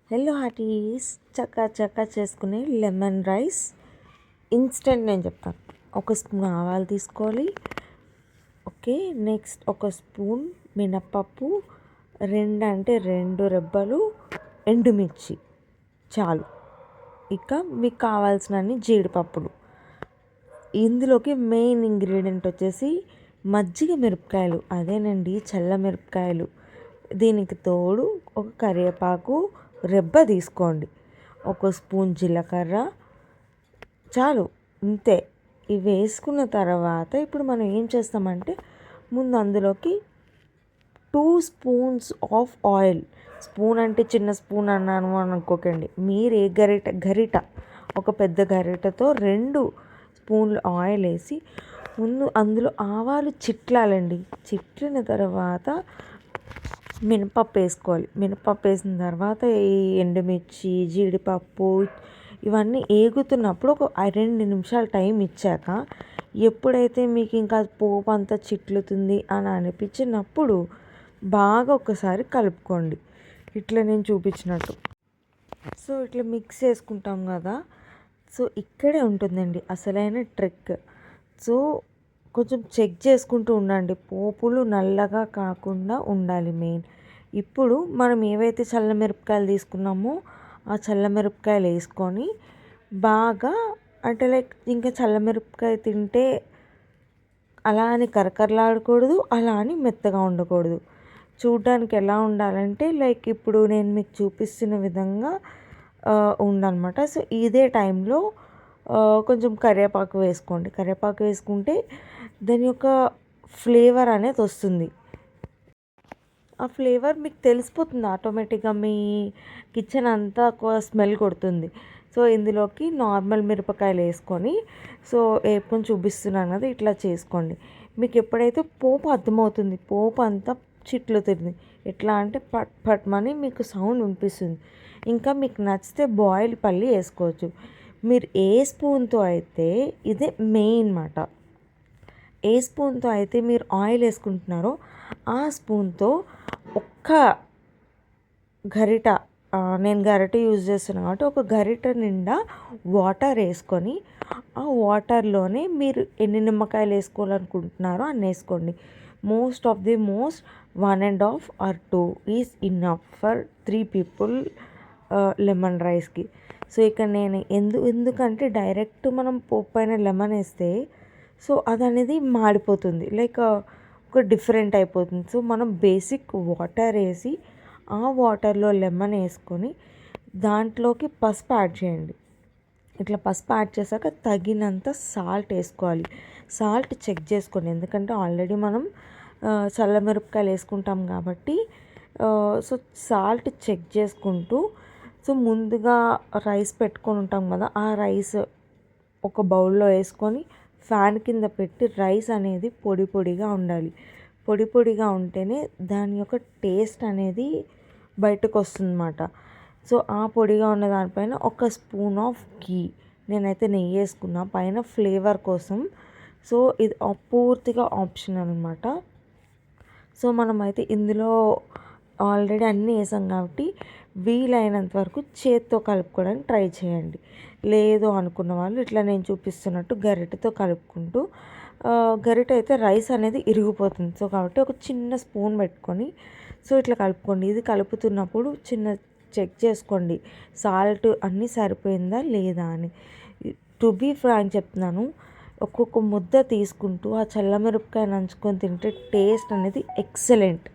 Hello హార్టీస్, చక్కా చేసుకునే lemon rice instant నేను చెప్తాను. ఒక స్పూన్ ఆవాలు తీసుకోవాలి. ఓకే, నెక్స్ట్ ఒక స్పూన్ మినప్పప్పు, రెండు రెబ్బలు ఎండుమిర్చి చాలు. ఇక మీకు కావాల్సినన్ని జీడిపప్పులు. ఇందులోకి మెయిన్ ఇంగ్రీడియంట్ వచ్చేసి మజ్జిగ మిరపకాయలు, అదేనండి చల్ల మిరపకాయలు. దీనికి తోడు ఒక కరివేపాకు రెబ్బ తీసుకోండి, ఒక స్పూన్ జీలకర్ర చాలు, ఇంతే. ఇవి వేసుకున్న తర్వాత ఇప్పుడు మనం ఏం చేస్తామంటే ముందు అందులోకి 2 స్పూన్స్ ఆఫ్ ఆయిల్. స్పూన్ అంటే చిన్న స్పూన్ అన్నాను అని అనుకోకండి. మీరు ఏ గరిట ఒక పెద్ద గరిటతో 2 స్పూన్లు ఆయిల్ వేసి ముందు అందులో ఆవాలు చిట్లాలండి. చిట్లిన తర్వాత మినపప్పు వేసుకోవాలి. మినపప్పు వేసిన తర్వాత ఈ ఎండుమిర్చి, జీడిపప్పు ఇవన్నీ ఏగుతున్నప్పుడు ఒక 2 నిమిషాలు టైం ఇచ్చాక ఎప్పుడైతే మీకు ఇంకా పోపు అంతా చిట్లుతుంది అని అనిపించినప్పుడు బాగా ఒకసారి కలుపుకోండి, ఇట్లా నేను చూపించినట్టు. సో ఇట్లా మిక్స్ చేసుకుంటాం కదా. సో ఇక్కడే ఉంటుందండి అసలైన ట్రిక్. సో కొంచెం చెక్ చేసుకుంటూ ఉండండి, పోపులు నల్లగా కాకుండా ఉండాలి మెయిన్. ఇప్పుడు మనం ఏవైతే చల్లమిరపకాయలు తీసుకున్నామో ఆ చల్లమిరపకాయలు వేసుకొని బాగా, అంటే లైక్ ఇంకా చల్లమిరపకాయ తింటే అలా అని కరకరలాడకూడదు, అలా అని మెత్తగా ఉండకూడదు. చూడ్డానికి ఎలా ఉండాలంటే లైక్ ఇప్పుడు నేను మీకు చూపిస్తున్న విధంగా ఉండనమాట. సో ఇదే టైంలో కొంచెం కరివేపాకు వేసుకోండి. కరివేపాకు వేసుకుంటే దాని యొక్క ఫ్లేవర్ అనేది వస్తుంది. ఆ ఫ్లేవర్ మీకు తెలిసిపోతుంది ఆటోమేటిక్గా, మీ కిచెన్ అంతా ఒక స్మెల్ కొడుతుంది. సో ఇందులోకి నార్మల్ మిరపకాయలు వేసుకొని, సో వేపుకొని చూపిస్తున్నాను కదా, ఇట్లా చేసుకోండి. మీకు ఎప్పుడైతే పోపు అర్థమవుతుంది, పోపు అంతా చిట్లుతుంది. ఎట్లా అంటే పట్ పట్మని మీకు సౌండ్ వినిపిస్తుంది. ఇంకా మీకు నచ్చితే బాయిల్ పల్లి వేసుకోవచ్చు. మీరు ఏ స్పూన్తో అయితే, ఇదే మెయిన్ మాట, ఏ స్పూన్తో అయితే మీరు ఆయిల్ వేసుకుంటున్నారో ఆ స్పూన్తో ఒక్క గరిట, నేను గరిట యూజ్ చేస్తున్నాను కాబట్టి ఒక గరిట నిండా వాటర్ వేసుకొని ఆ వాటర్లోనే మీరు ఎన్ని నిమ్మకాయలు వేసుకోవాలనుకుంటున్నారో అన్ని వేసుకోండి. Most 1.5 or 2 is enough for 3 people lemon రైస్కి. సో ఇక్కడ నేను ఎందుకంటే డైరెక్ట్ మనం పోపు పైన లెమన్ వేస్తే సో అది అనేది మాడిపోతుంది, లైక్ ఒక డిఫరెంట్ అయిపోతుంది. సో మనం బేసిక్ వాటర్ వేసి ఆ వాటర్లో లెమన్ వేసుకొని దాంట్లోకి పసుపు యాడ్ చేయండి. ఇట్లా పసుపు యాడ్ చేశాక తగినంత సాల్ట్ వేసుకోవాలి. సాల్ట్ చెక్ చేసుకోండి, ఎందుకంటే ఆల్రెడీ మనం చల్లమిరపకాయలు వేసుకుంటాం కాబట్టి. సో సాల్ట్ చెక్ చేసుకుంటూ, సో ముందుగా రైస్ పెట్టుకొని ఉంటాం కదా, ఆ రైస్ ఒక బౌల్లో వేసుకొని ఫ్యాన్ కింద పెట్టి రైస్ అనేది పొడి పొడిగా ఉండాలి. పొడి పొడిగా ఉంటేనే దాని యొక్క టేస్ట్ అనేది బయటకు వస్తుందన్నమాట. సో ఆ పొడిగా ఉన్న దానిపైన ఒక స్పూన్ ఆఫ్ ఘీ, నేనైతే నెయ్యి వేసుకున్నా పైన ఫ్లేవర్ కోసం. సో ఇది పూర్తిగా ఆప్షనల్ అనమాట. సో మనమైతే ఇందులో ఆల్రెడీ అన్నీ వేసాం కాబట్టి వీలైనంత వరకు చేత్తో కలుపుకోవడానికి ట్రై చేయండి. లేదు అనుకున్న వాళ్ళు ఇట్లా నేను చూపిస్తున్నట్టు గరిటెతో కలుపుకుంటూ, గరిటె అయితే రైస్ అనేది ఇరిగిపోతుంది. సో కాబట్టి ఒక చిన్న స్పూన్ పెట్టుకొని సో ఇట్లా కలుపుకోండి. ఇది కలుపుతున్నప్పుడు చిన్న చెక్ చేసుకోండి, సాల్ట్ అన్నీ సరిపోయిందా లేదా అని. టు బీ ఫ్రాంక్ చెప్తున్నాను, ఒక్కొక్క ముద్ద తీసుకుంటూ ఆ చల్లమిరపకాయ నంచుకొని తింటే టేస్ట్ అనేది ఎక్సలెంట్.